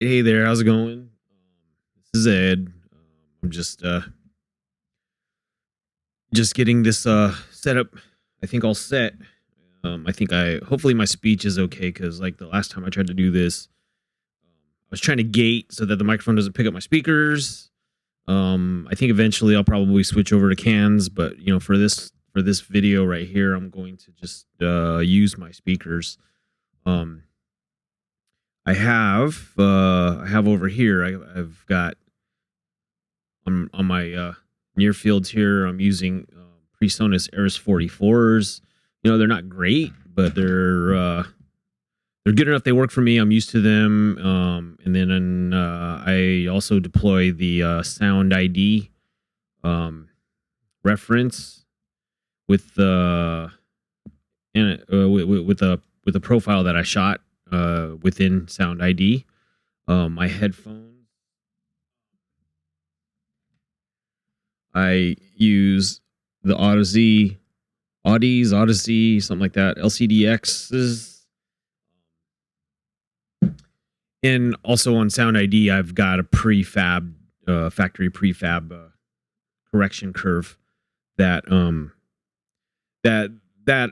Hey there, how's it going? This is Ed. I'm just getting this set up. I think all set. I think hopefully my speech is okay because like the last time I tried to do this, I was trying to gate so that the microphone doesn't pick up my speakers. I think eventually I'll probably switch over to cans, but you know, for this video right here, I'm going to just use my speakers. I have over here. I've got on my near fields here. I'm using PreSonus Eris 44s. You know, they're not great, but they're good enough. They work for me. I'm used to them. And then I also deploy the Sound ID reference with the with the profile that I shot within Sound ID. My headphones, I use the Odyssey, something like that, LCDXs. And also on Sound ID, I've got a prefab, factory prefab correction curve that that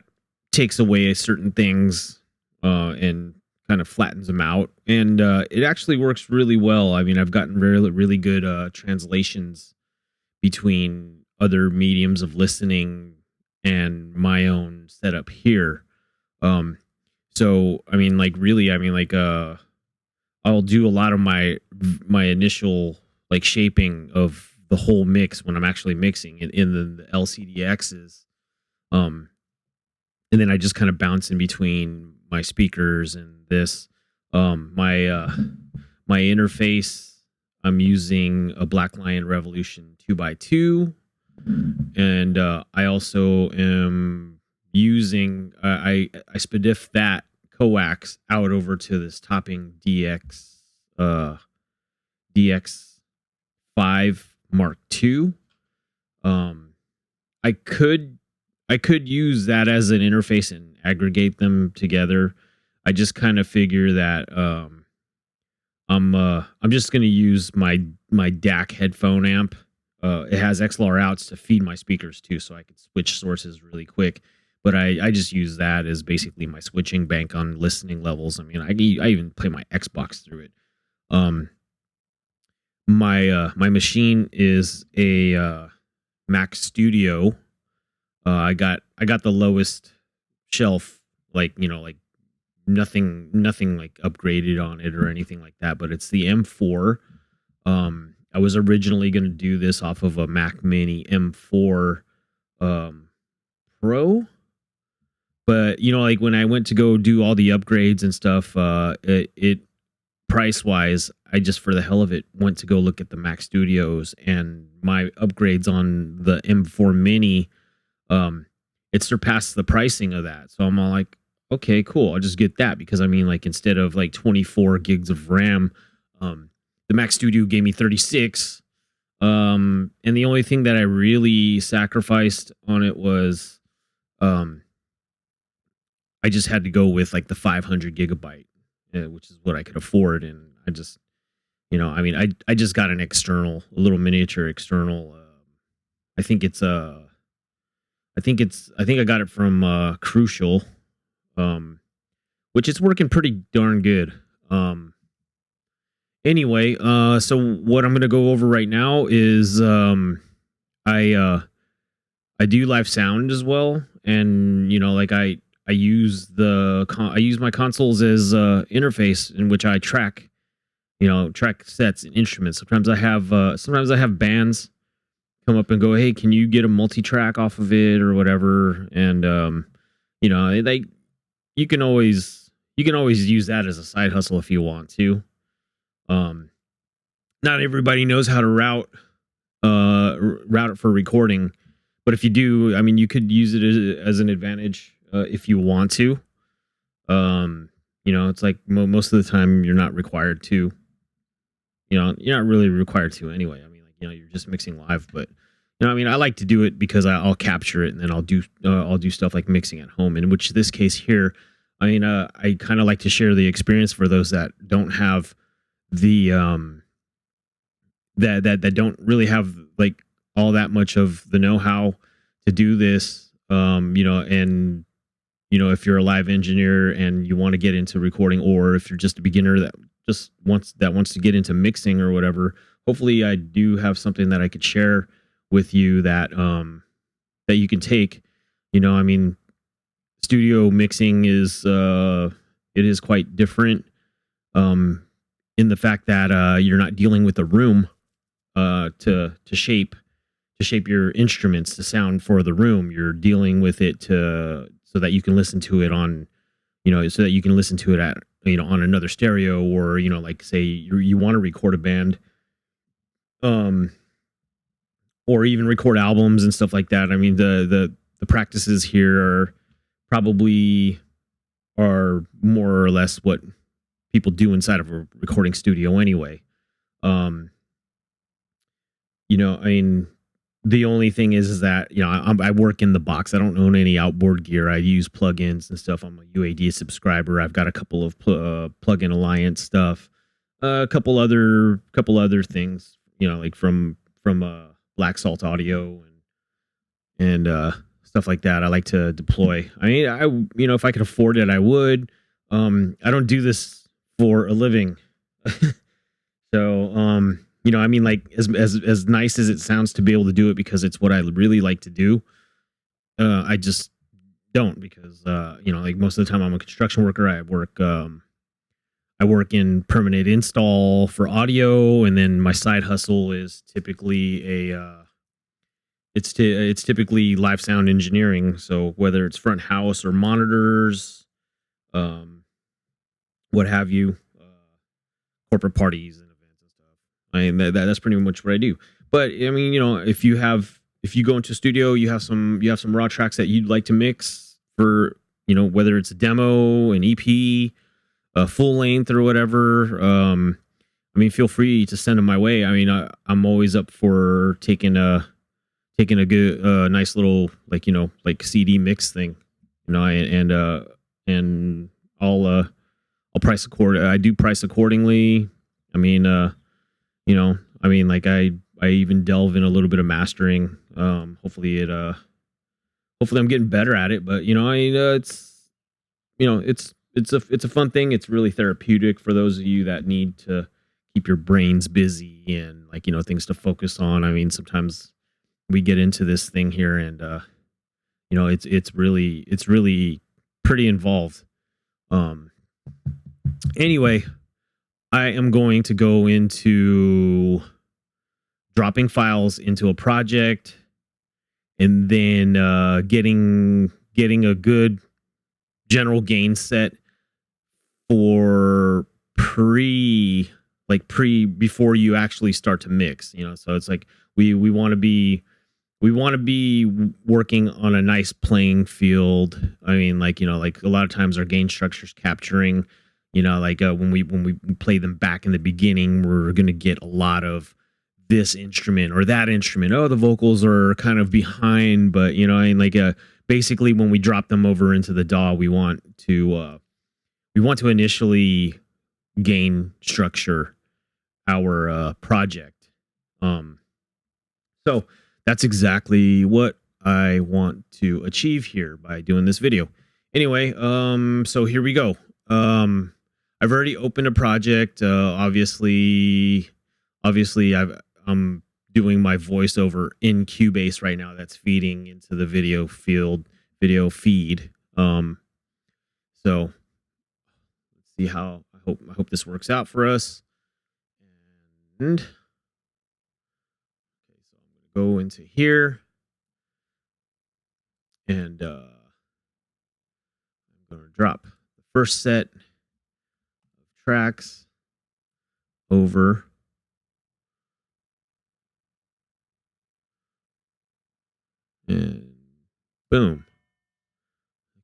takes away certain things and kind of flattens them out. And it actually works really well. I mean, I've gotten really good translations between other mediums of listening and my own setup here. So I mean, like really, I mean, like I'll do a lot of my initial like shaping of the whole mix when I'm actually mixing it in the LCDXs. And then I just kind of bounce in between my speakers and this. My interface, I'm using a Black Lion Revolution 2x2, and I also am using I spediff that coax out over to this Topping DX5 Mark II. I could use that as an interface and aggregate them together. I just kind of figure that I'm just going to use my DAC headphone amp. It has XLR outs to feed my speakers too, so I could switch sources really quick. But I just use that as basically my switching bank on listening levels. I mean, I even play my Xbox through it. My machine is a Mac Studio. I got the lowest shelf, like, you know, like nothing like upgraded on it or anything like that, but it's the M4. I was originally going to do this off of a Mac Mini M4 Pro, but you know, like when I went to go do all the upgrades and stuff, it price wise, I just for the hell of it went to go look at the Mac Studios, and my upgrades on the M4 Mini, it surpassed the pricing of that. So I'm all like, okay, cool, I'll just get that, because I mean, like, instead of like 24 gigs of RAM, the Mac Studio gave me 36. And the only thing that I really sacrificed on it was I just had to go with like the 500 gigabyte, which is what I could afford. And I just, you know, I mean, I just got an external, a little miniature external. I think I got it from Crucial, which is working pretty darn good. Anyway, so what I'm going to go over right now is I do live sound as well, and you know, like I use my consoles as interface in which I track sets and instruments. Sometimes I have bands come up and go, hey, can you get a multi-track off of it or whatever? And you know, you can always use that as a side hustle if you want to. Not everybody knows how to route it for recording, but if you do, I mean, you could use it as an advantage if you want to. You know, it's like most of the time you're not required to. You know, you're not really required to anyway. I mean, like, you know, you're just mixing live, but you know, I mean, I like to do it because I'll capture it and then I'll do stuff like mixing at home. In which this case here, I mean, I kind of like to share the experience for those that don't have the that don't really have like all that much of the know-how to do this. And if you're a live engineer and you want to get into recording, or if you're just a beginner that just wants to get into mixing or whatever, hopefully I do have something that I could share with you that that you can take. I mean, studio mixing is it is quite different in the fact that you're not dealing with a room to shape your instruments to sound for the room. You're dealing with it so that you can listen to it on, so that you can listen to it at, on another stereo, or, like say you want to record a band, or even record albums and stuff like that. I mean, the practices here are more or less what people do inside of a recording studio anyway. I mean, the only thing is that, I work in the box. I don't own any outboard gear. I use plugins and stuff. I'm a UAD subscriber. I've got a couple of plugin alliance stuff, a couple other things, like from Black Salt Audio and stuff like that. I like to deploy. I mean, if I could afford it, I would. I don't do this for a living. So, I mean, like as nice as it sounds to be able to do it because it's what I really like to do, I just don't, because like most of the time I'm a construction worker. I work in permanent install for audio, and then my side hustle is typically it's typically live sound engineering. So whether it's front house or monitors, what have you, corporate parties and events and stuff. I mean, that's pretty much what I do. But I mean, if you go into a studio, you have some raw tracks that you'd like to mix for, whether it's a demo, an EP, a full length, or whatever. I mean, feel free to send them my way. I mean, I'm always up for taking a good, nice little, like CD mix thing, and I'll price I do price accordingly. I mean, like I even delve in a little bit of mastering. Hopefully I'm getting better at it, but it's a fun thing. It's really therapeutic for those of you that need to keep your brains busy and things to focus on. I mean, sometimes we get into this thing here and it's really pretty involved. Anyway, I am going to go into dropping files into a project, and then getting a good general gain set for before you actually start to mix. So it's like we want to be working on a nice playing field. I mean, like a lot of times our gain structure's capturing, when we play them back in the beginning, we're going to get a lot of this instrument or that instrument. Oh, the vocals are kind of behind, but basically when we drop them over into the DAW, we want to initially gain structure our project. So that's exactly what I want to achieve here by doing this video. Anyway, so here we go. I've already opened a project. Obviously I'm doing my voiceover in Cubase right now. That's feeding into the video feed. So let's see how I hope this works out for us. And okay, so I'm gonna go into here, and I'm gonna drop the first set of tracks over. And boom.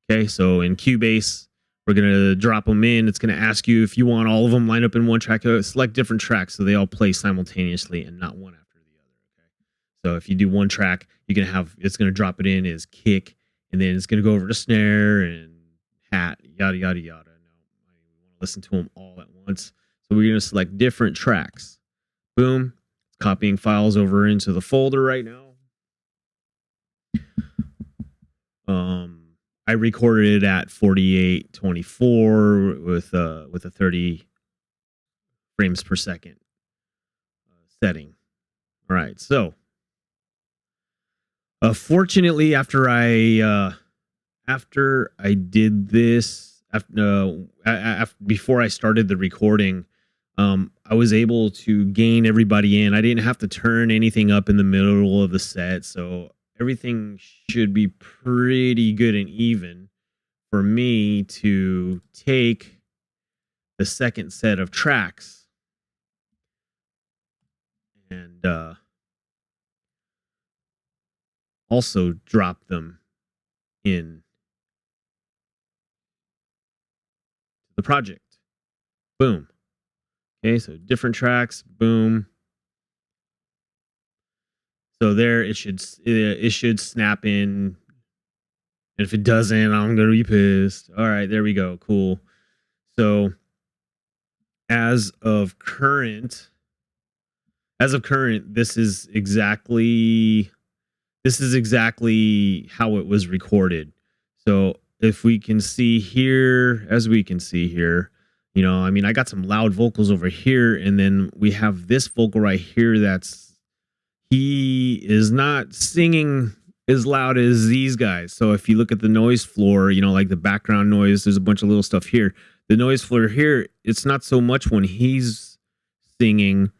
Okay, so in Cubase, we're going to drop them in. It's going to ask you if you want all of them lined up in one track. Select different tracks so they all play simultaneously and not one after the other. Okay, so if you do one track, it's going to drop it in as kick, and then it's going to go over to snare and hat, yada, yada, yada. No, I want to listen to them all at once. So we're going to select different tracks. Boom. Copying files over into the folder right now. I recorded it at 4824 with a 30 frames per second setting. All right, so fortunately, after I did this, before I started the recording, I was able to gain everybody in. I didn't have to turn anything up in the middle of the set, so everything should be pretty good and even for me to take the second set of tracks and also drop them in the project. Boom. Okay, so different tracks. Boom. So there, it should snap in. And if it doesn't, I'm gonna be pissed. All right, there we go. Cool. So as of current, this is exactly how it was recorded. So if we can see here, you know, I mean, I got some loud vocals over here, and then we have this vocal right here he is not singing as loud as these guys. So if you look at the noise floor, you know, like the background noise, there's a bunch of little stuff here. The noise floor here, it's not so much when he's singing,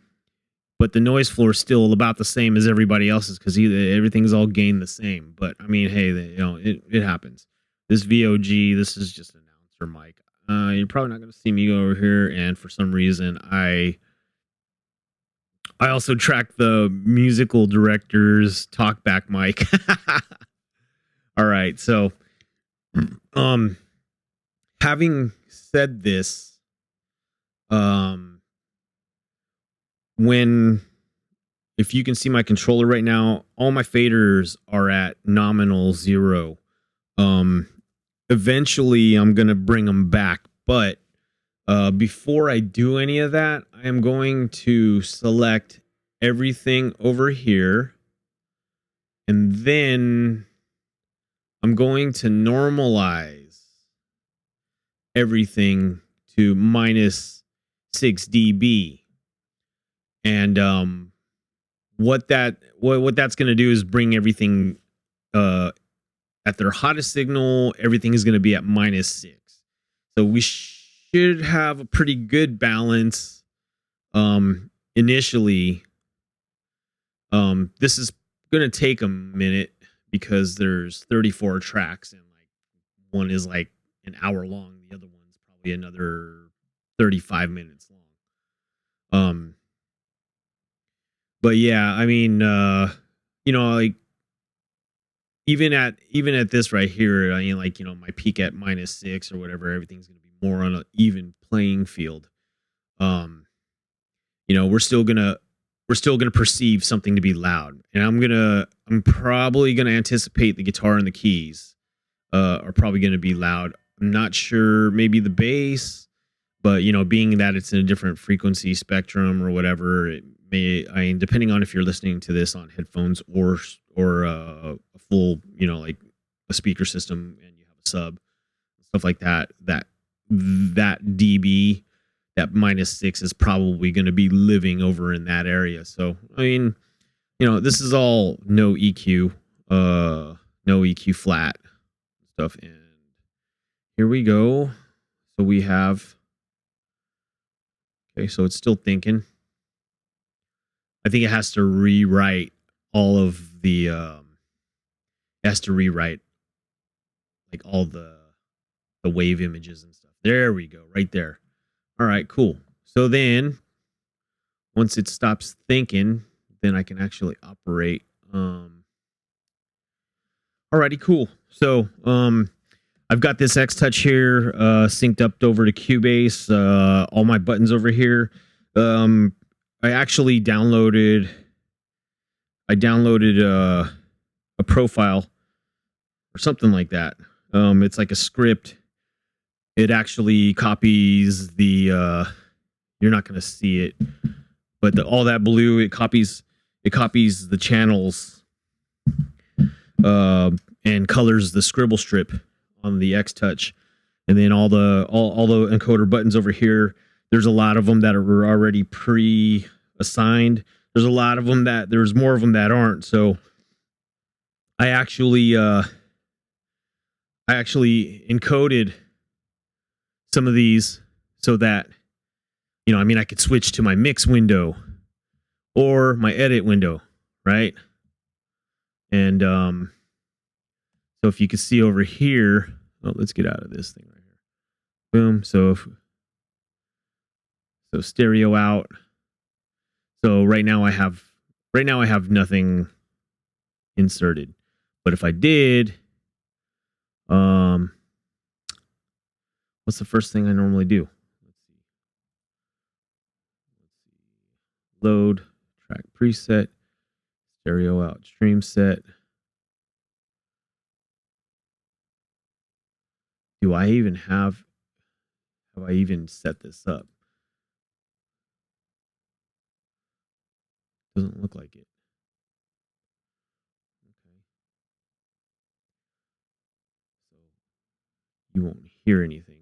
but the noise floor is still about the same as everybody else's because everything's all gained the same. But I mean, hey, you know, it happens. This VOG, this is just an announcer mic. You're probably not going to see me over here, and for some reason, I also track the musical director's talkback mic. All right, so having said this, if you can see my controller right now, all my faders are at nominal 0. Eventually I'm going to bring them back, but before I do any of that, I am going to select everything over here, and then I'm going to normalize everything to minus 6 dB. And what that's going to do is bring everything at their hottest signal. Everything is going to be at minus 6. So we should have a pretty good balance initially. This is going to take a minute because there's 34 tracks, and like one is like an hour long. The other one's probably another 35 minutes long. But yeah, I mean, you know, like even at this right here, I mean, like, you know, my peak at minus 6 or whatever, everything's going to be more on an even playing field. You know, we're still gonna perceive something to be loud, and I'm probably gonna anticipate the guitar and the keys are probably gonna be loud. I'm not sure, maybe the bass, but you know, being that it's in a different frequency spectrum or whatever, it may, I mean, depending on if you're listening to this on headphones or a full, you know, like a speaker system and you have a sub, stuff like that, that dB, that minus 6 is probably going to be living over in that area. So, I mean, you know, this is all no EQ flat stuff. And here we go. So we have, okay, so it's still thinking. I think it has to rewrite all of the, it has to rewrite like all the wave images and stuff. There we go, right there. All right, cool. So then once it stops thinking, then I can actually operate. Alrighty, cool. So I've got this X Touch here synced up over to Cubase. All my buttons over here. I actually downloaded a profile or something like that. It's like a script. It actually copies the you're not going to see it. But all that blue, it copies the channels and colors the scribble strip on the X Touch. And then all the encoder buttons over here, there's a lot of them that are already pre-assigned. There's a lot of them there's more of them that aren't. So I actually encoded some of these so that, you know, I mean, I could switch to my mix window or my edit window, right? And so if you can see over here, oh, let's get out of this thing right here. Boom. So stereo out. So right now I have nothing inserted. But if I did, what's the first thing I normally do? Let's see. Load, track preset, stereo out, stream set. Have I even set this up? Doesn't look like it. Okay. So you won't hear anything.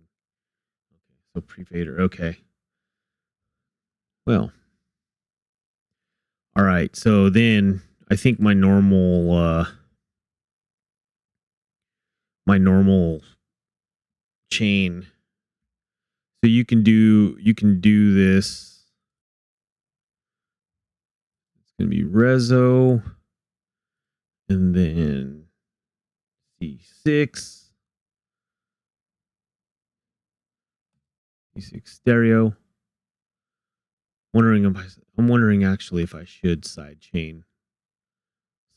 Okay, so pre-fader. Okay. Well. All right. So then I think my normal chain. So you can do this. It's going to be Rezo and then C6 stereo. I'm wondering actually if I should sidechain.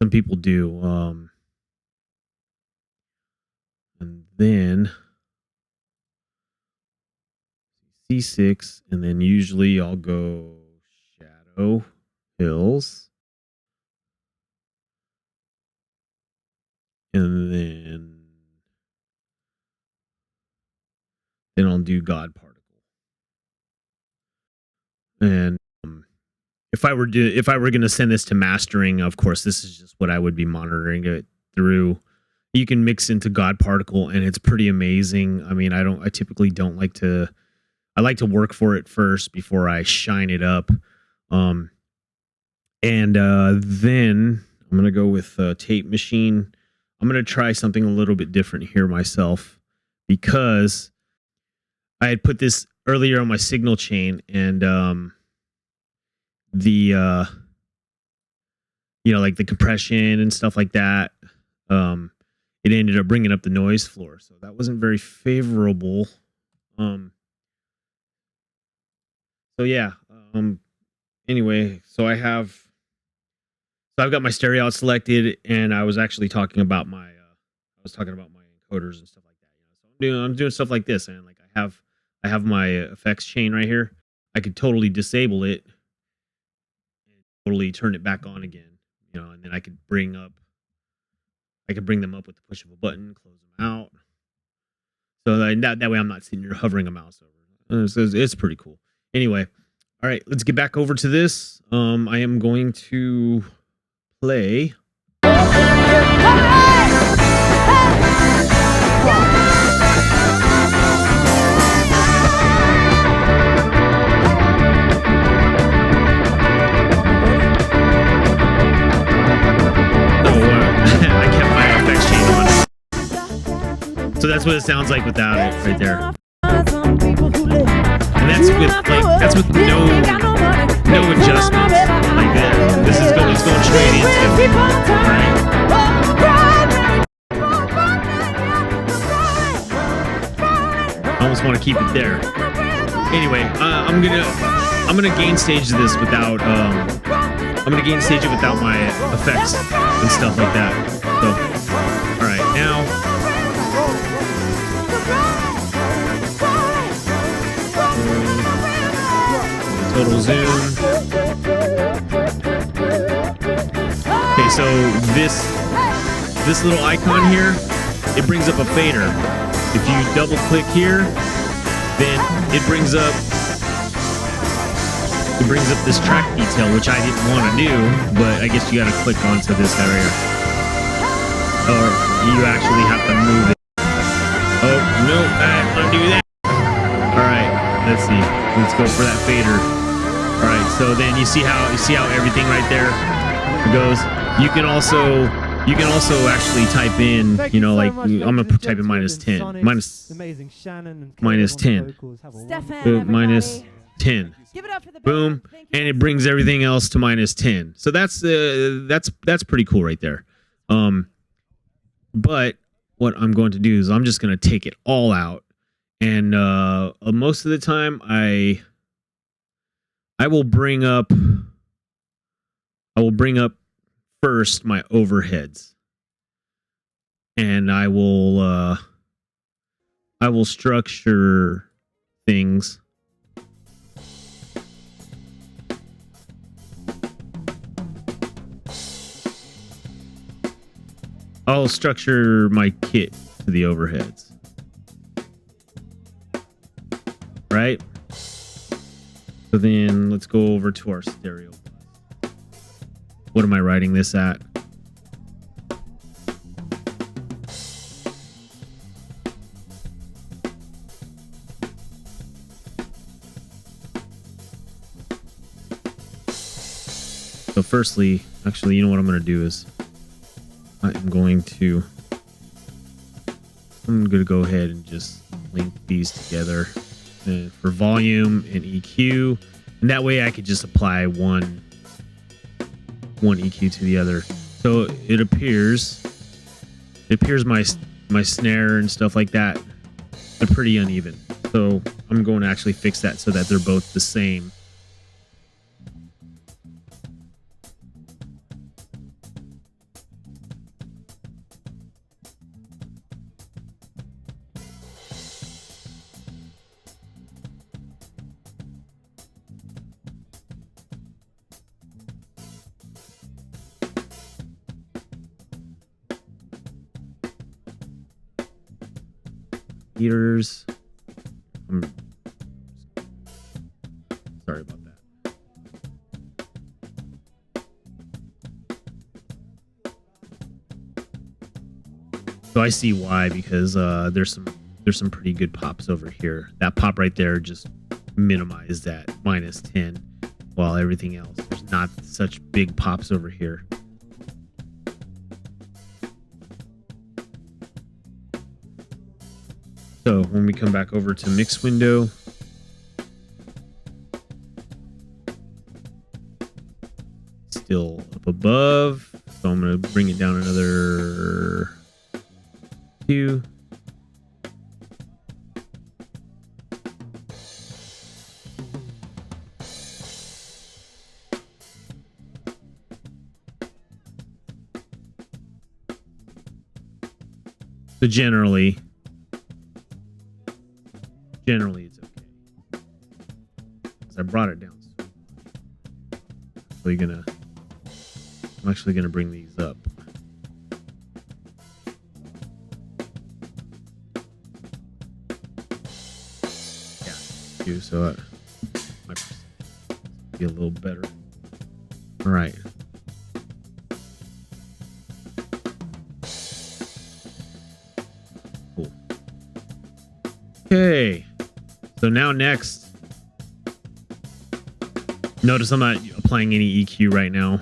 Some people do. And then C6, and then usually I'll go Shadow Hills, and then I'll do God Particle. And if I were going to send this to mastering, of course, this is just what I would be monitoring it through. You can mix into God Particle, and it's pretty amazing. I mean, I typically don't like to. I like to work for it first before I shine it up. And then I'm going to go with Tape Machine. I'm going to try something a little bit different here myself, because I had put this earlier on my signal chain, and like the compression and stuff like that, it ended up bringing up the noise floor. So that wasn't very favorable. So yeah. Anyway, so I've got my stereo out selected, and I was actually talking about my encoders and stuff like that. You know, so I'm doing stuff like this, and like I have my effects chain right here. I could totally disable it and totally turn it back on again. You know, and then I could bring them up with the push of a button, close them out. So that way I'm not sitting here hovering a mouse over. It's pretty cool. Anyway, all right, let's get back over to this. I am going to play. So that's what it sounds like without it, right there. And that's with no adjustments like that. This is going straight into it. Right? I almost want to keep it there. Anyway, I'm gonna gain stage this without it without my effects and stuff like that. So, all right, now. Total zoom. Okay, so this little icon here, it brings up a fader. If you double click here, then it brings up it brings up this track detail, which I didn't want to do, but I guess you got to click onto this area, or you actually have to move it. Oh no, undo that. All right, let's see. Let's go for that fader. All right, so then you see how everything right there goes. You can also actually type in, you know, like I'm gonna type in -10, minus 10, minus 10. Boom, and it brings everything else to -10. So that's pretty cool right there. But what I'm going to do is I'm just going to take it all out, and most of the time I will bring up first my overheads, and I will structure things. I'll structure my kit to the overheads. Right? So then let's go over to our stereo. What am I writing this at? So firstly, actually, you know what I'm going to do is I'm going to go ahead and just link these together for volume and EQ, and that way I could just apply one EQ to the other. So it appears my snare and stuff like that, they're pretty uneven. So I'm going to actually fix that so that they're both the same. Heaters. Sorry about that. So I see why, because there's some pretty good pops over here. That pop right there just minimized that -10, while everything else, there's not such big pops over here. So when we come back over to mix window, still up above, so I'm going to bring it down another 2. So generally it's okay, because I brought it down. So I'm actually gonna bring these up. Yeah, so my percentage be a little better. All right. Cool. Okay. So now next, notice I'm not applying any EQ right now.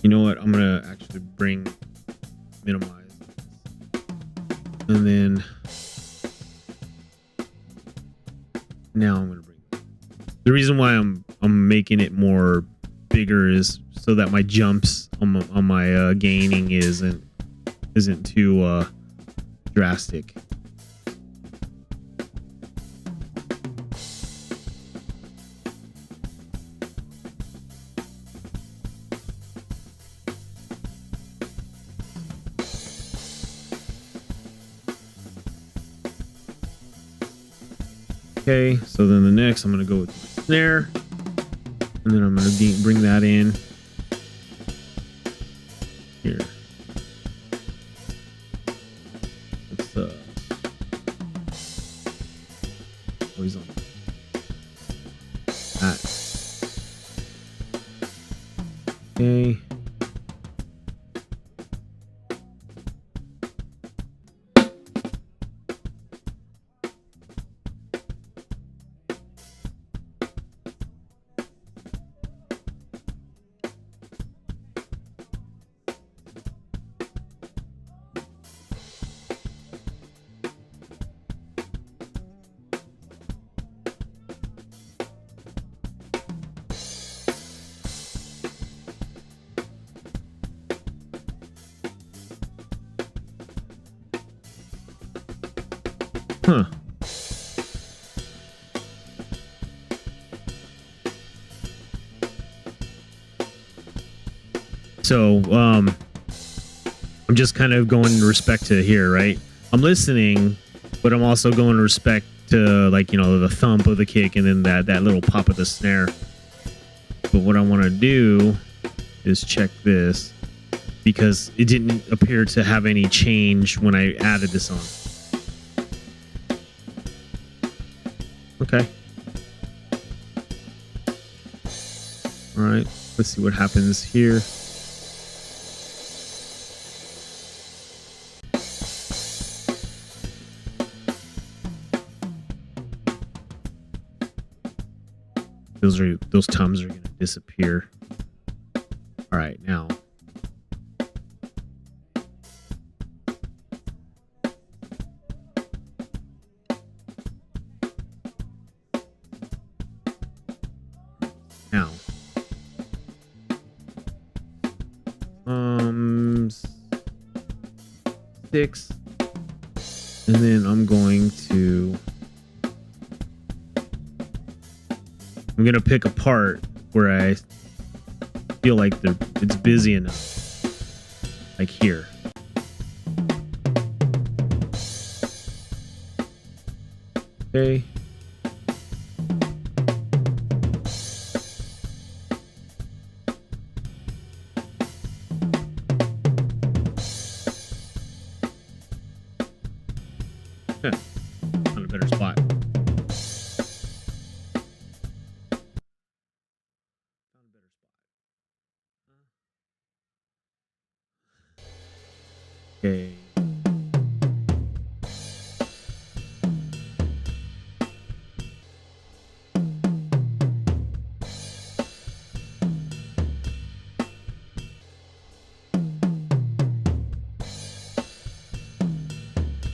You know what? I'm gonna actually minimize, and then now I'm gonna bring. The reason why I'm making it more bigger is so that my jumps on my gaining isn't too drastic. Okay, so then the next I'm going to go with the snare, and then I'm going to bring that in here. It's always on that. Okay. Huh. So, I'm just kind of going in respect to here, right? I'm listening, but I'm also going in respect to, like, you know, the thump of the kick and then that little pop of the snare. But what I want to do is check this because it didn't appear to have any change when I added this on. Okay. All right. Let's see what happens here. Those toms are going to disappear. All right, now. Now. 6. And then I'm going to pick a part where I feel like it's busy enough. Like here. Okay. Yeah, on a better spot. Okay.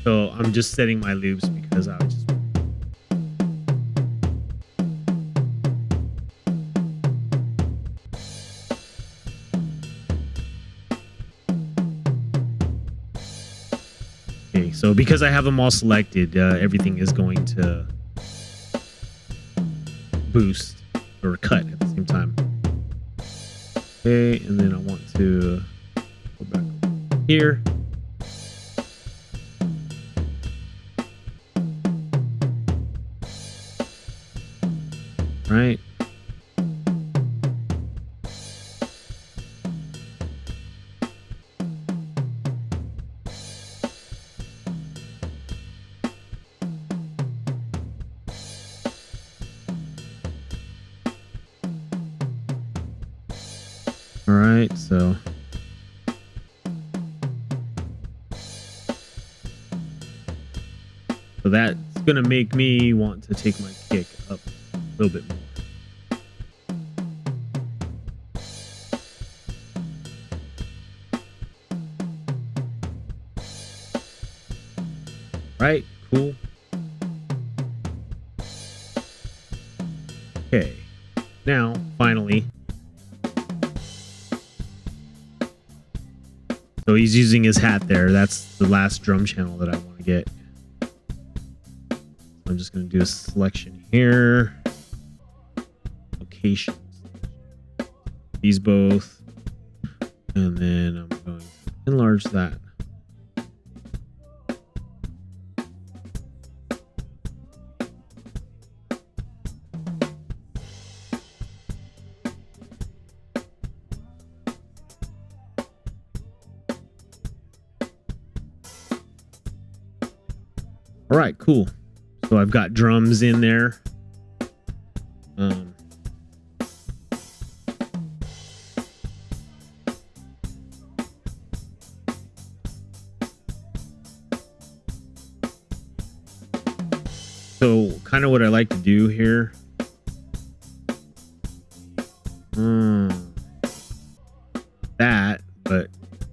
So I'm just setting my loops because I was just. Okay, so because I have them all selected, everything is going to boost or cut at the same time. Okay, and then I want to go back here. Right. All right, so that's gonna make me want to take my kick up a little bit more. Right, cool. Okay, now finally. So he's using his hat there. That's the last drum channel that I want to get. I'm just going to do a selection here. Location. These both. And then I'm going to enlarge that. All right, cool. So I've got drums in there. kind of what I like to do here. That, but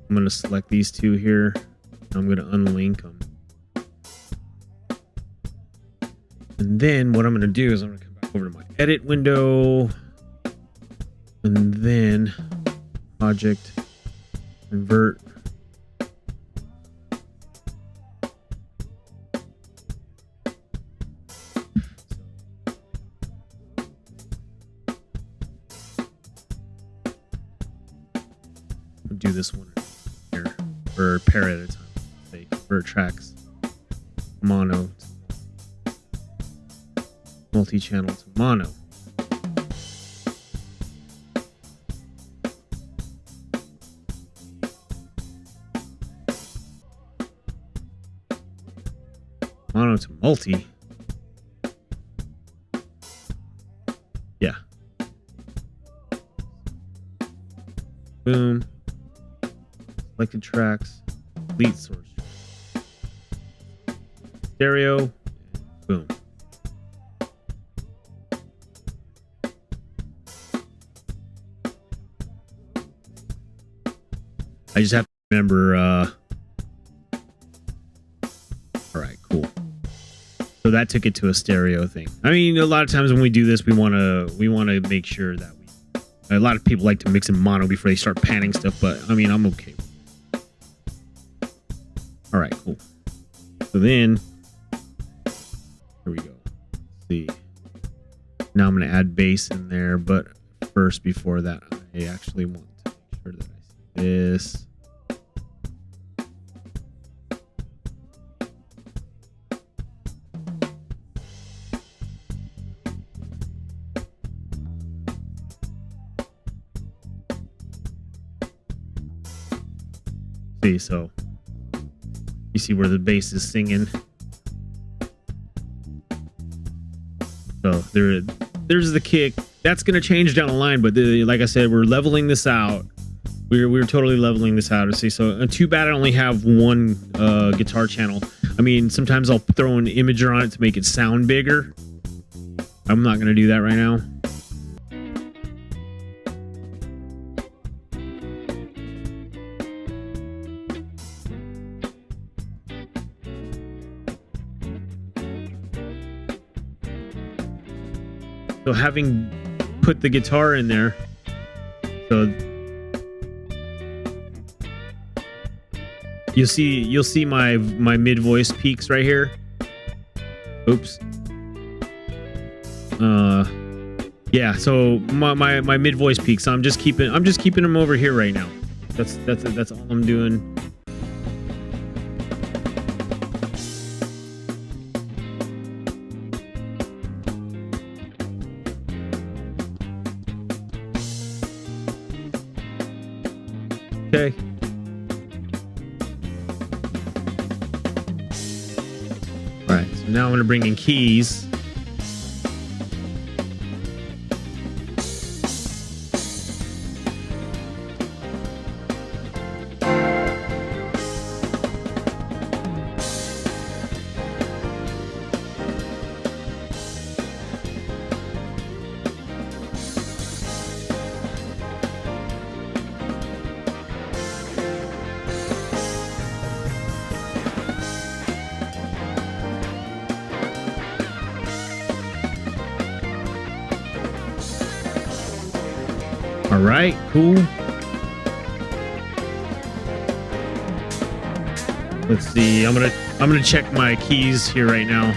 I'm going to select these two here. I'm going to unlink them. And then what I'm going to do is I'm going to come back over to my edit window. And then project, convert. Do this one here for a pair at a time. Say convert tracks, mono, multi-channel to mono. Mono to multi. Yeah. Boom. Selected tracks, delete source, stereo, boom. I just have to remember. All right, cool. So that took it to a stereo thing. I mean, a lot of times when we do this, we want to make sure that a lot of people like to mix in mono before they start panning stuff, but I mean, I'm okay. All right, cool. So then, here we go. Let's see. Now I'm going to add bass in there, but first, before that, I actually want to make sure that I see this. See, so you see where the bass is singing. So there's the kick. That's going to change down the line, but like I said, we're leveling this out. We're totally leveling this out. See, so too bad I only have one guitar channel. I mean, sometimes I'll throw an imager on it to make it sound bigger. I'm not going to do that right now. So having put the guitar in there, so you'll see my mid voice peaks right here. Oops. Yeah. So my mid voice peaks. I'm just keeping them over here right now. That's all I'm doing. Okay. All right, so now I'm going to bring in keys. All right, cool. Let's see. I'm gonna check my keys here right now.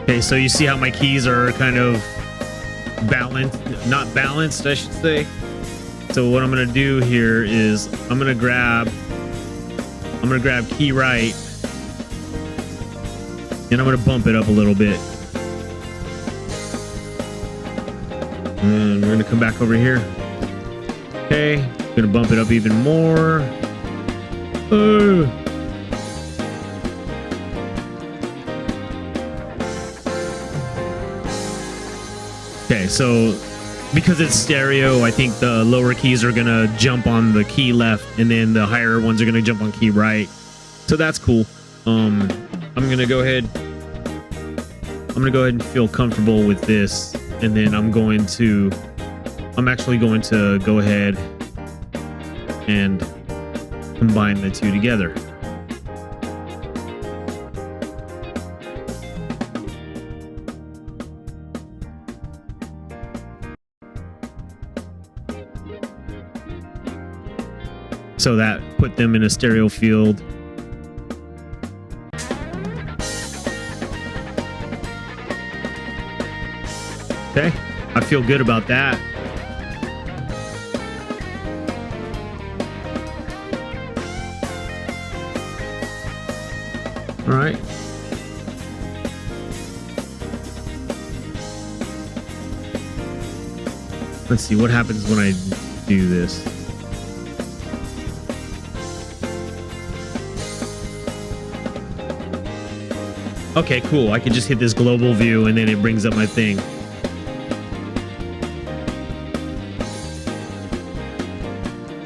Okay, so you see how my keys are kind of balanced, not balanced, I should say. So what I'm gonna do here is I'm gonna grab key right. And I'm going to bump it up a little bit. And we're going to come back over here. Okay. Going to bump it up even more. Okay, so because it's stereo, I think the lower keys are gonna jump on the key left, and then the higher ones are gonna jump on key right. So that's cool. I'm gonna go ahead and feel comfortable with this, and then I'm actually going to go ahead and combine the two together. So that put them in a stereo field. Okay, I feel good about that. All right. Let's see what happens when I do this. Okay, cool. I can just hit this global view and then it brings up my thing.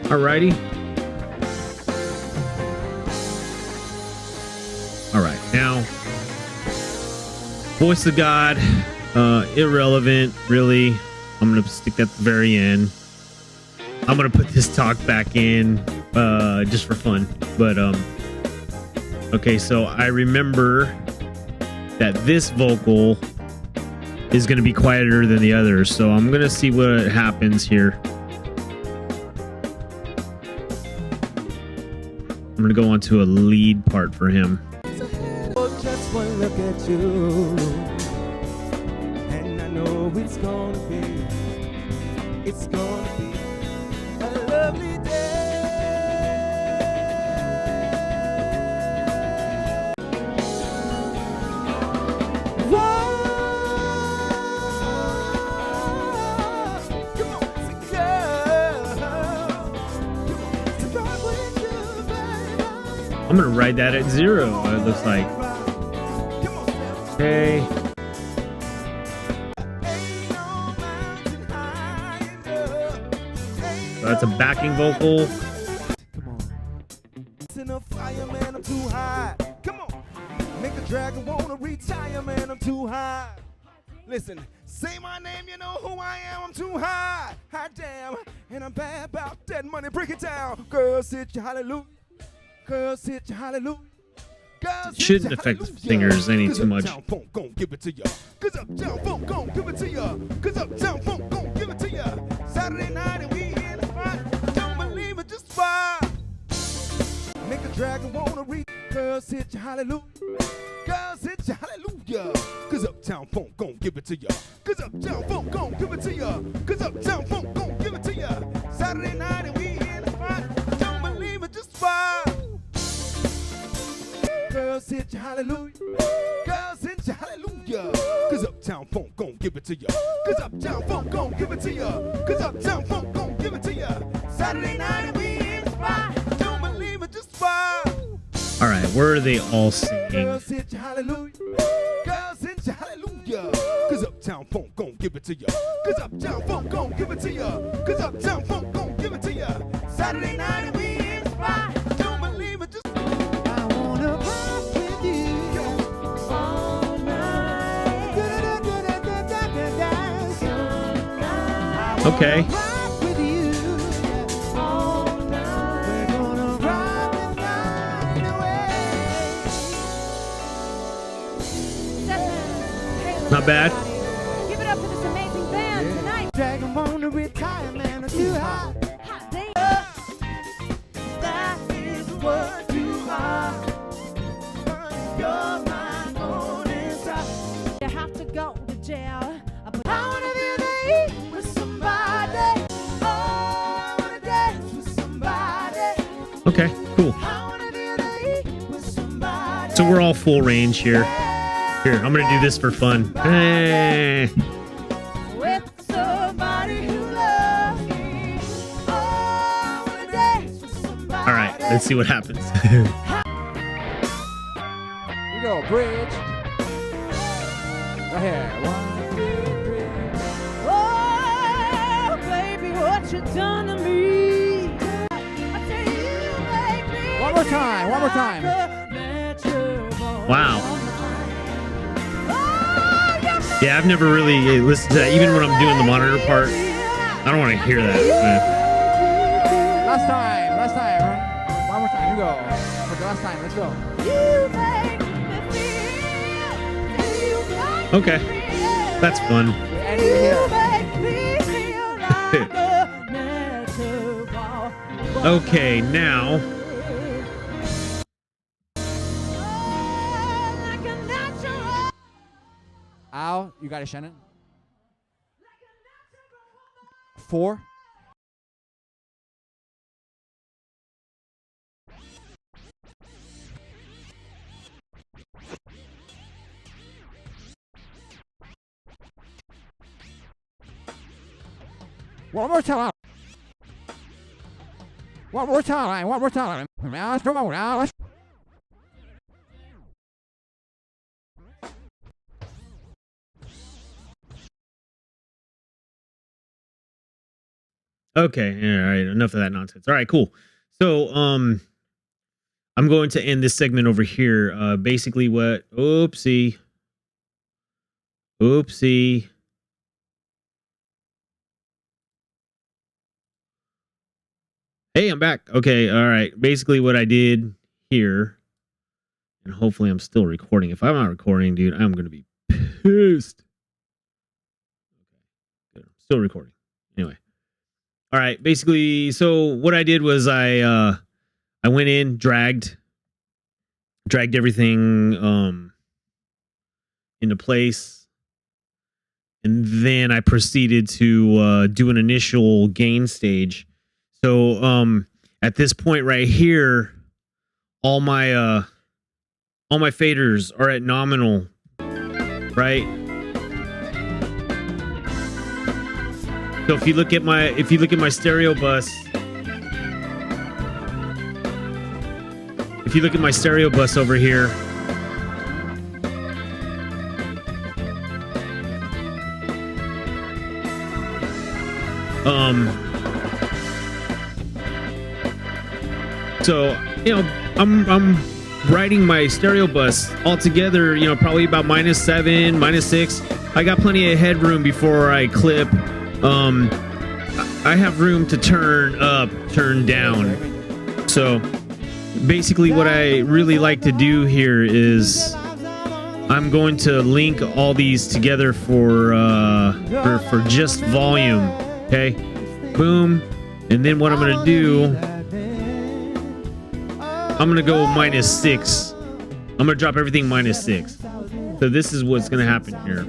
Alrighty. Alright, now Voice of God, irrelevant, really. I'm gonna stick that at the very end. I'm gonna put this talk back in just for fun. But okay, so I remember that this vocal is going to be quieter than the others, so I'm going to see what happens here. I'm going to go on to a lead part for him. Just one look at you, and I know it's gonna be a lovely day. I'm gonna ride that at 0, it looks like. Okay. So that's a backing vocal. Come on. In a fire, man, I'm too high. Come on. Make the dragon wanna retire, man, I'm too high. Listen, say my name, you know who I am, I'm too high. Hot damn, and I'm bad about that money, break it down. Girls, hit your hallelujah. Girls, hit your hallelujah. Girls, shouldn't affect singers any too much. Cause uptown funk gon' give it to ya. Cause uptown funk gon' give it to ya. Cause uptown funk gon' give it to ya. Saturday night and we in the spot. Don't believe it, just fire. Make the dragon wanna read. Girls, hit your hallelujah. Girls, hit your hallelujah. Cause uptown funk gon' give it to ya. Cause uptown funk gon' give it to ya. Cause uptown funk gon' give it to ya. Saturday night and we in the spot. Don't believe it, just fire. Girls, hit your hallelujah. Girls, hit your hallelujah. Cause uptown funk gon' give it to ya. Cause uptown funk gon' give it to ya. Cause uptown funk gon' give it to ya. Saturday night and we in the spot. Don't believe it, just fire. All right, where are they all singing? Girls, hit your hallelujah. Girls, hit your hallelujah. Cause uptown funk gon' give it to ya. Cause uptown funk gon' give it to ya. Cause uptown funk gon' give it to ya. Saturday night and we in the spot. Don't believe it, just I wanna rock with you all night. Okay. Rock with you all night. We're gonna rock the night away. Not bad. Give it up for this amazing band tonight. Dragon wanna retire, man, I'm too hot. Hot day. That is what you are. You're my morning star. You have to go to jail. But I wanna be the heat with somebody. Oh, I wanna dance with somebody. Okay, cool. I wanna be the heat with somebody. So we're all full range here. Here, I'm gonna do this for fun. Hey. With somebody who loves me. Oh, I wanna dance with somebody. All right, let's see what happens. You go, bridge. Right here. 1, 2, 3. Oh, what you done to me. I tell you make me One more time, one more time. Wow. Oh, you make Yeah, I've never really listened to that. Even when I'm doing the monitor part, I don't want to hear that. Last time, right? One more time, you go. For the last time, let's go. you make me feel. You like Okay, me. that's fun. And you You here. make me feel like a natural born. Okay, now Oh, like a natural. Al, you got it, Shannon. 4. One more time. One more time. One more time. Now, come on, now. Let's. okay, all right, enough of that nonsense. All right, cool. So, I'm going to end this segment over here. Basically, what? Oopsie. Hey, I'm back. Okay, all right. Basically, what I did here, and hopefully, I'm still recording. If I'm not recording, dude, I'm gonna be pissed. Okay, good. I'm still recording. Anyway, all right. Basically, so what I did was I went in, dragged everything into place, and then I proceeded to do an initial gain stage. So at this point right here, all my faders are at nominal, right? So if you look at my stereo bus, over here, so you know, I'm riding my stereo bus all together, you know, probably about -7, -6. I got plenty of headroom before I clip. I have room to turn up, turn down. So basically what I really like to do here is I'm going to link all these together for just volume. Okay, boom. And then what I'm gonna do, I'm gonna go -6. I'm gonna drop everything -6. So this is what's gonna happen here.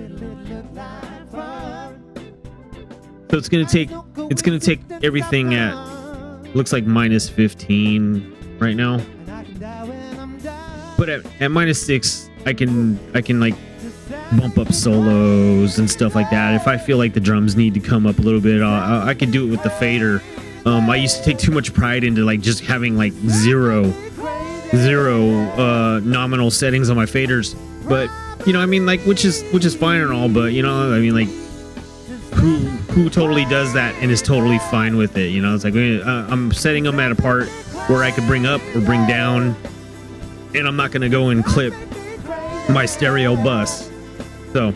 So it's gonna take everything at, looks like -15 right now. But at -6, I can like bump up solos and stuff like that. If I feel like the drums need to come up a little bit, I can do it with the fader. I used to take too much pride into like just having like zero nominal settings on my faders, but you know, I mean, like, which is fine and all, but you know, I mean, like, who totally does that and is totally fine with it? You know, it's like I'm setting them at a part where I could bring up or bring down, and I'm not gonna go and clip my stereo bus. So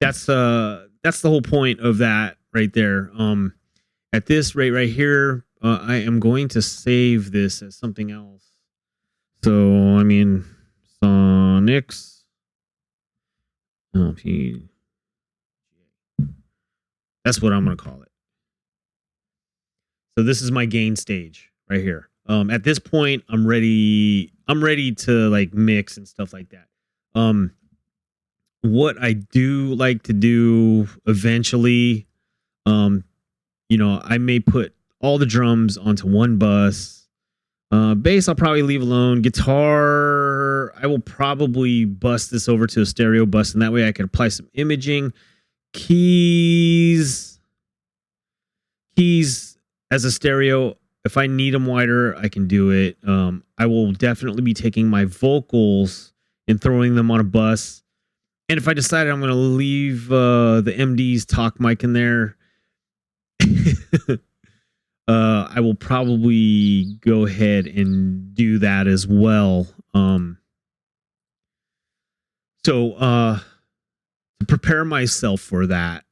that's the whole point of that right there. At this rate right here, I am going to save this as something else. So I mean, Sonics. That's what I'm going to call it. So this is my gain stage right here. At this point, I'm ready to like mix and stuff like that. What I do like to do eventually, you know, I may put all the drums onto one bus. Bass, I'll probably leave alone. Guitar, I will probably bust this over to a stereo bus, and that way I can apply some imaging. Keys as a stereo, if I need them wider, I can do it. I will definitely be taking my vocals and throwing them on a bus. And if I decided I'm going to leave the MD's talk mic in there, I will probably go ahead and do that as well. So to prepare myself for that,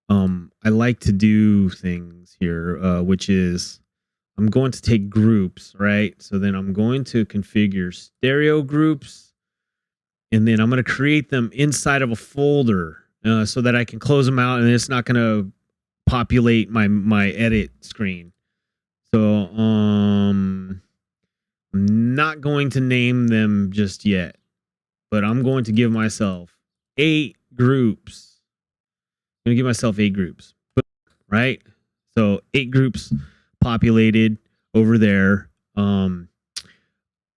I like to do things here, which is I'm going to take groups, right? So then I'm going to configure stereo groups, and then I'm going to create them inside of a folder so that I can close them out, and it's not going to populate my edit screen. So I'm not going to name them just yet, but I'm going to give myself 8 groups. I'm going to give myself 8 groups, right? So 8 groups populated over there.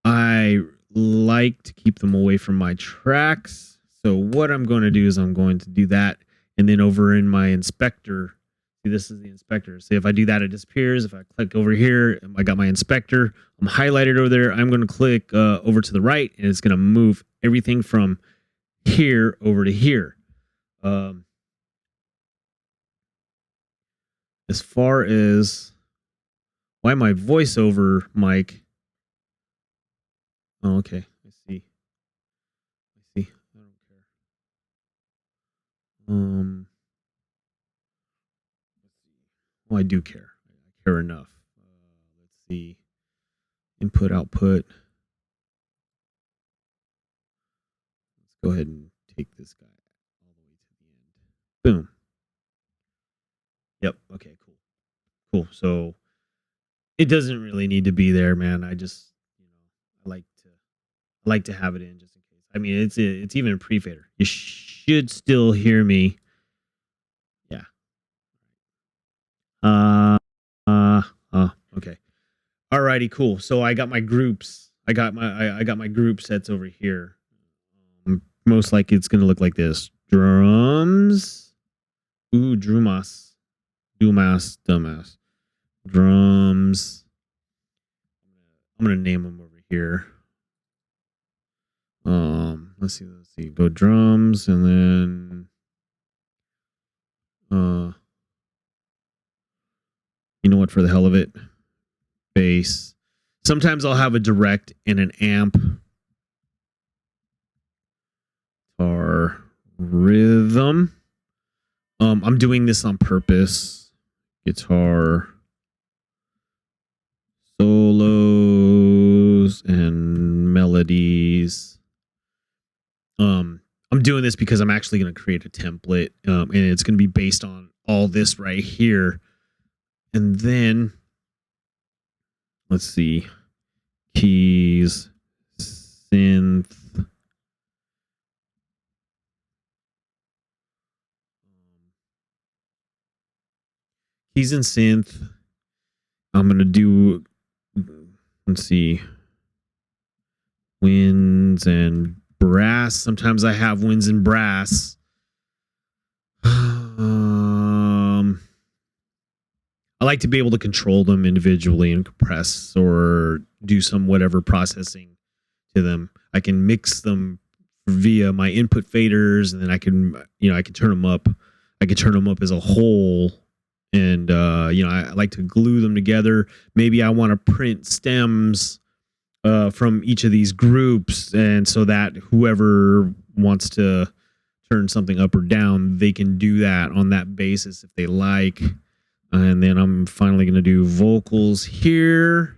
I like to keep them away from my tracks. So what I'm going to do is I'm going to do that. And then over in my inspector, see, this is the inspector. See, if I do that, it disappears. If I click over here, I got my inspector. I'm highlighted over there. I'm going to click over to the right, and it's going to move everything from here over to here. As far as why my voiceover mic. Oh, okay. I see. I don't care. Well, I do care. I care enough. Let's see. Input, output. Let's go ahead and take this guy all the way to the end. Boom. Yep. Okay, cool. Cool. So it doesn't really need to be there, man. I just, I like to have it in just in case. I mean, it's even a pre-fader. You should still hear me. Yeah. Okay. Alrighty, cool. So I got my groups. I got my group sets over here. Most likely it's gonna look like this. Drums. Ooh, drumas. Dumbass. Drums. I'm gonna name them over here. Let's see. Go drums, and then you know what, for the hell of it, bass. Sometimes I'll have a direct and an amp. Or rhythm. I'm doing this on purpose. Guitar, solos, and melodies. I'm doing this because I'm actually going to create a template, and it's going to be based on all this right here. And then, let's see, keys, synth. Keys and synth. I'm going to do, let's see, winds and brass. Sometimes I have winds and brass. I like to be able to control them individually and compress or do some whatever processing to them. I can mix them via my input faders, and then I can turn them up. I can turn them up as a whole. And, I like to glue them together. Maybe I want to print stems from each of these groups, and so that whoever wants to turn something up or down, they can do that on that basis if they like. And then I'm finally going to do vocals here.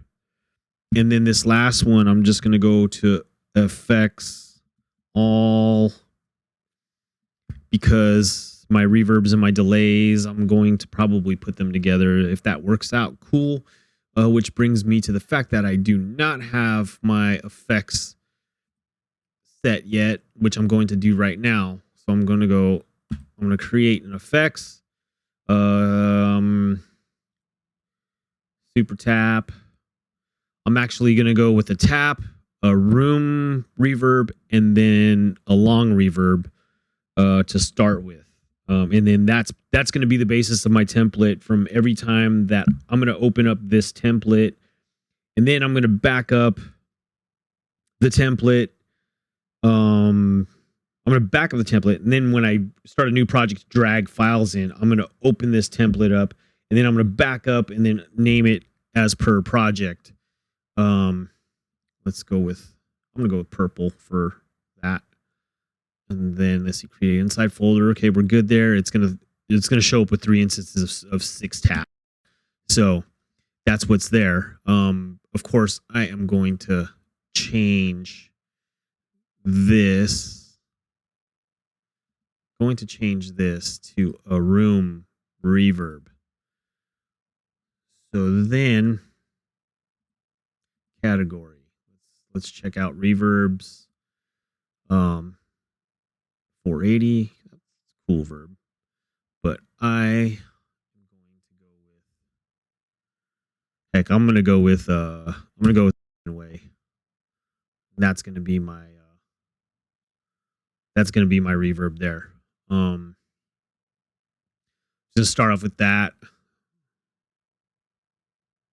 And then this last one, I'm just going to go to effects all, because my reverbs and my delays, I'm going to probably put them together. If that works out, cool. Which brings me to the fact that I do not have my effects set yet, which I'm going to do right now. So I'm going to create an effects. Super tap. I'm actually going to go with a tap, a room reverb, and then a long reverb to start with. And then that's going to be the basis of my template from every time that I'm going to open up this template. And then I'm going to back up the template. I'm going to back up the template. And then when I start a new project to drag files in, I'm going to open this template up and then I'm going to back up and then name it as per project. Let's go with, I'm going to go with purple for that. And then let's see, create inside folder. Okay, we're good there. It's going to show up with 3 instances of 6 tabs. So that's what's there. Of course, I am going to change this. Going to change this to a room reverb. So then category. Let's check out reverbs. 480. That's a cool verb. But I'm going to go with way. That's going to be my reverb there. Just start off with that.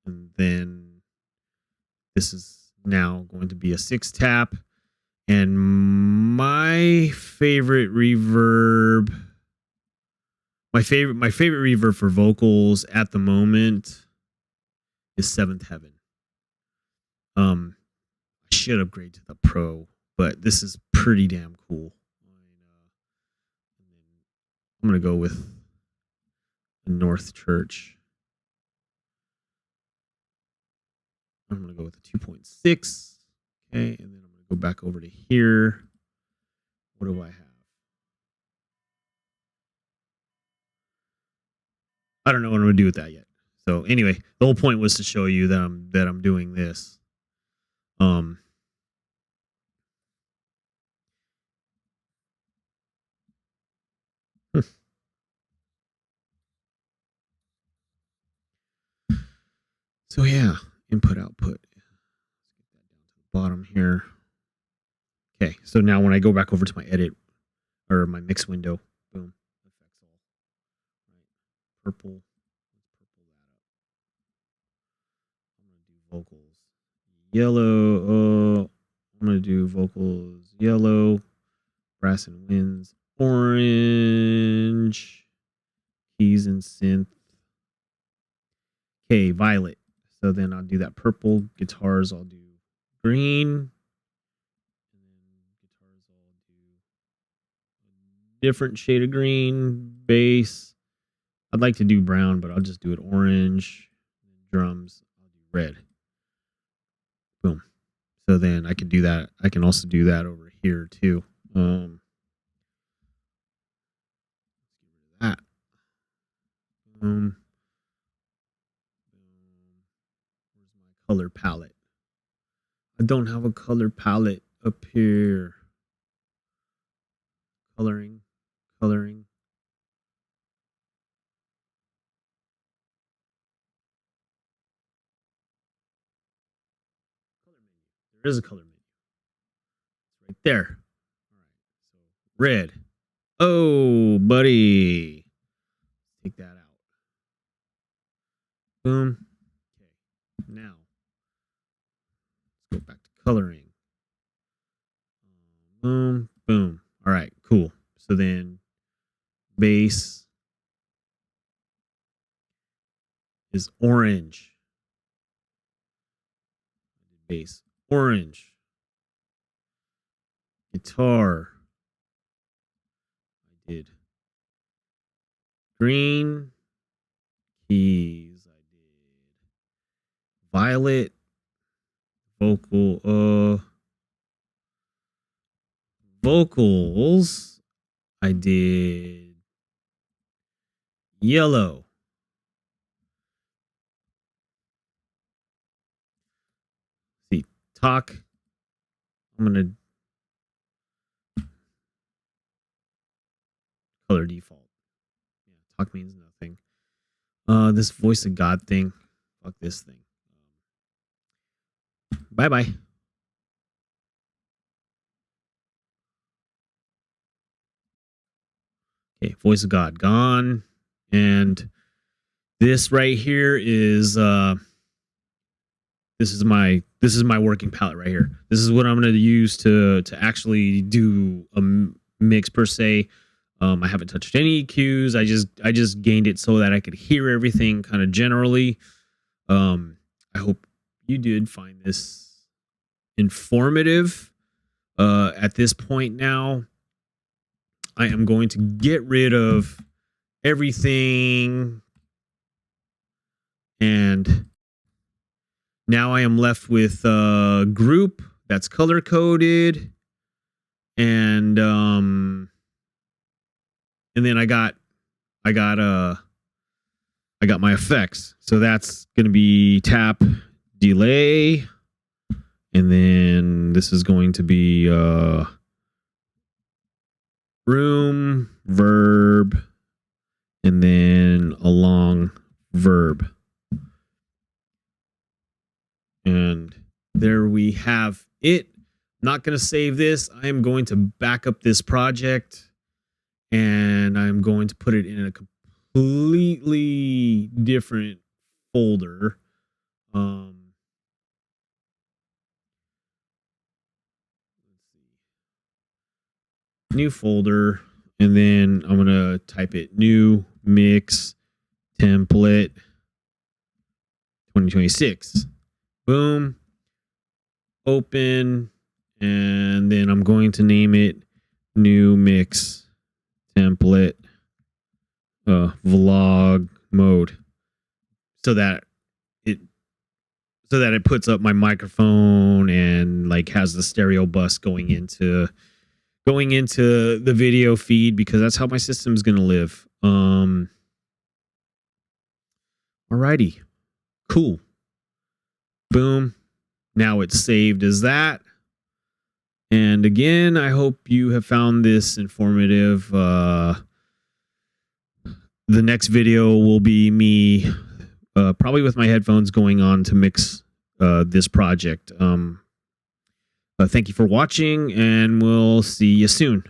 And then this is now going to be a 6 tap. And my favorite reverb, my favorite reverb for vocals at the moment is Seventh Heaven. I should upgrade to the Pro, but this is pretty damn cool. I'm going to go with the North Church. I'm going to go with the 2.6. Okay, and then I'm going to go back over to here. What do I have? I don't know what I'm going to do with that yet. So anyway, the whole point was to show you that I'm doing this. So yeah, input output. Let's get that down to the bottom here. Okay, so now when I go back over to my edit or my mix window, boom, effects all. Right, purple. Let's purple that up. I'm gonna do vocals yellow. I'm gonna do vocals yellow, brass and winds orange, keys and synth. Okay, violet. So then I'll do that purple. Guitars, I'll do green. And then guitars, I'll do a different shade of green. Bass, I'd like to do brown, but I'll just do it orange. Drums, I'll do red. Boom. So then I can do that. I can also do that over here too. That. Where's my color palette? I don't have a color palette up here. Coloring. There is a color menu. It's right there. All right. So red. Oh, buddy. Take that out. Boom. Okay. Now, let's go back to coloring. Boom. Boom. All right. Cool. So then base is orange. Base orange. Guitar, I did green. Keys, I did violet. Vocals, I did yellow. See, talk, I'm gonna color default. Yeah, talk means nothing. This voice of God thing, fuck this thing. Bye bye. Okay, voice of God gone, and this right here is this is my working palette right here. This is what I'm going to use to actually do a mix per se. I haven't touched any EQs. I just gained it so that I could hear everything kind of generally. I hope you did find this informative. At this point now, I am going to get rid of everything, and now I am left with a group that's color coded, and then I got my effects. So that's gonna be tap, delay, and then this is going to be room, verb, and then a long verb. And there we have it. Not going to save this. I am going to back up this project, and I'm going to put it in a completely different folder. New folder, and then I'm going to type it new mix template 2026. Boom. Open. And then I'm going to name it new mix template vlog mode, so that it puts up my microphone and like has the stereo bus going into the video feed, because that's how my system is going to live. Alrighty. Cool. Boom. Now it's saved as that. And again, I hope you have found this informative. The next video will be me probably with my headphones going on to mix this project. Thank you for watching, and we'll see you soon.